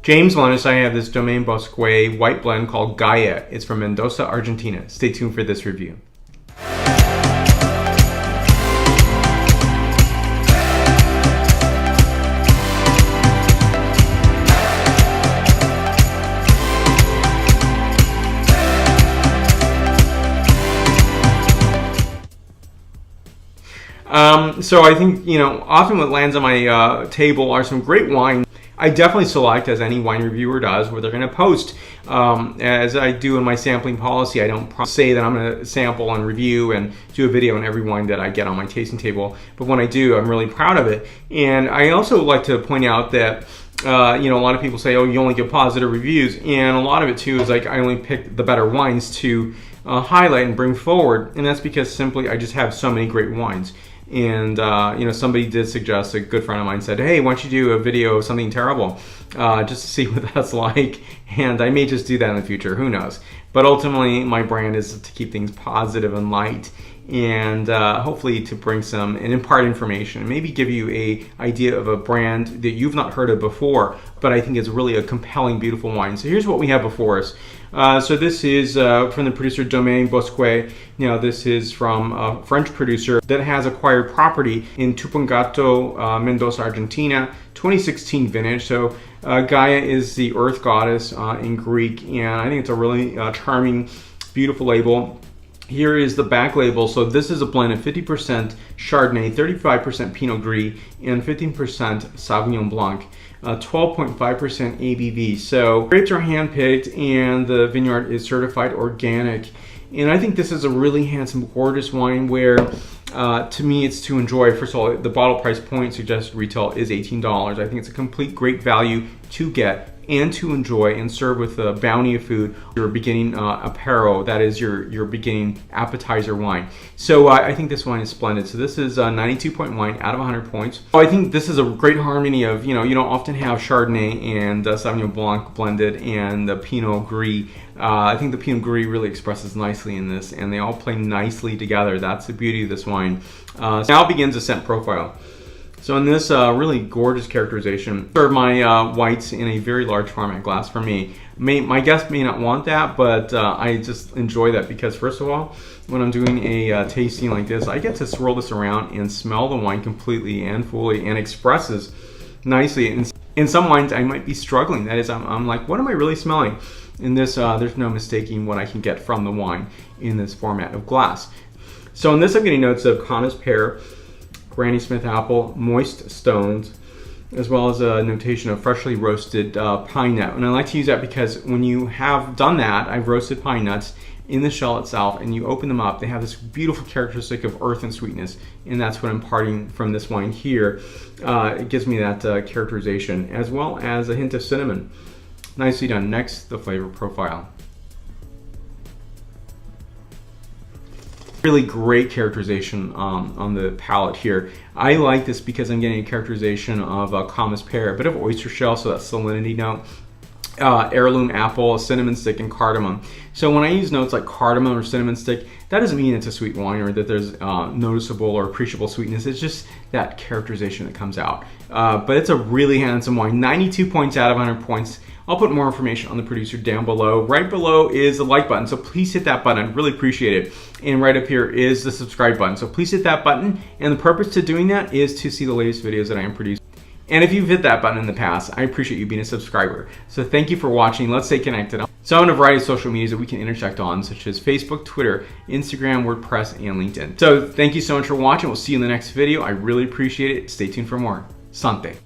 James Lennis, I have this Domaine Bousquet white blend called Gaia. It's from Mendoza, Argentina. Stay tuned for this review. So I think, often what lands on my table are some great wine. I definitely select, as any wine reviewer does, where they're going to post. As I do in my sampling policy, I don't say that I'm going to sample and review and do a video on every wine that I get on my tasting table. But when I do, I'm really proud of it. And I also like to point out that a lot of people say, oh, you only give positive reviews. And a lot of it, too, is like I only pick the better wines to highlight and bring forward. And that's because simply I just have so many great wines. And somebody did suggest, a good friend of mine said, hey, why don't you do a video of something terrible just to see what that's like. And I may just do that in the future, who knows. But ultimately my brand is to keep things positive and light, and hopefully to bring some and impart information and maybe give you a idea of a brand that you've not heard of before, but I think it's really a compelling, beautiful wine. So here's what we have before us. So this is from the producer Domaine Bousquet. This is from a French producer that has acquired property in Tupungato, Mendoza, Argentina, 2016 vintage. So Gaia is the earth goddess in Greek, and I think it's a really charming, beautiful label. Here is the back label. So this is a blend of 50% Chardonnay, 35% Pinot Gris, and 15% Sauvignon Blanc. 12.5% ABV. So grapes are handpicked and the vineyard is certified organic. And I think this is a really handsome, gorgeous wine where to me it's to enjoy. First of all, the bottle price point suggested retail is $18. I think it's a complete great value to get and to enjoy and serve with a bounty of food. Your beginning apero, that is your beginning appetizer wine. So I think this wine is splendid. So this is a 92-point wine out of 100 points. So I think this is a great harmony of, you don't often have Chardonnay and Sauvignon Blanc blended and the Pinot Gris. I think the Pinot Gris really expresses nicely in this, and they all play nicely together. That's the beauty of this wine. Now begins the scent profile. So in this really gorgeous characterization, I serve my whites in a very large format glass for me. My guests may not want that, but I just enjoy that because, first of all, when I'm doing a tasting like this, I get to swirl this around and smell the wine completely and fully, and expresses nicely. In some wines, I might be struggling. That is, I'm like, what am I really smelling? In this, there's no mistaking what I can get from the wine in this format of glass. So in this, I'm getting notes of Camas pear, Granny Smith apple, moist stones, as well as a notation of freshly roasted pine nut. And I like to use that because when you have done that, I've roasted pine nuts in the shell itself, and you open them up, they have this beautiful characteristic of earth and sweetness, and that's what I'm imparting from this wine here. It gives me that characterization, as well as a hint of cinnamon. Nicely done. Next, the flavor profile. Really great characterization on the palate here. I like this because I'm getting a characterization of Camas pear, a bit of oyster shell, so that salinity note, heirloom apple, cinnamon stick, and cardamom. So when I use notes like cardamom or cinnamon stick, that doesn't mean it's a sweet wine or that there's noticeable or appreciable sweetness. It's just that characterization that comes out. But it's a really handsome wine. 92 points out of 100 points. I'll put more information on the producer down below. Right below is the like button, so please hit that button. I'd really appreciate it. And right up here is the subscribe button, so please hit that button. And the purpose to doing that is to see the latest videos that I am producing. And if you've hit that button in the past, I appreciate you being a subscriber. So thank you for watching. Let's stay connected. So on a variety of social medias that we can intersect on, such as Facebook, Twitter, Instagram, WordPress, and LinkedIn. So thank you so much for watching. We'll see you in the next video. I really appreciate it. Stay tuned for more. Santé.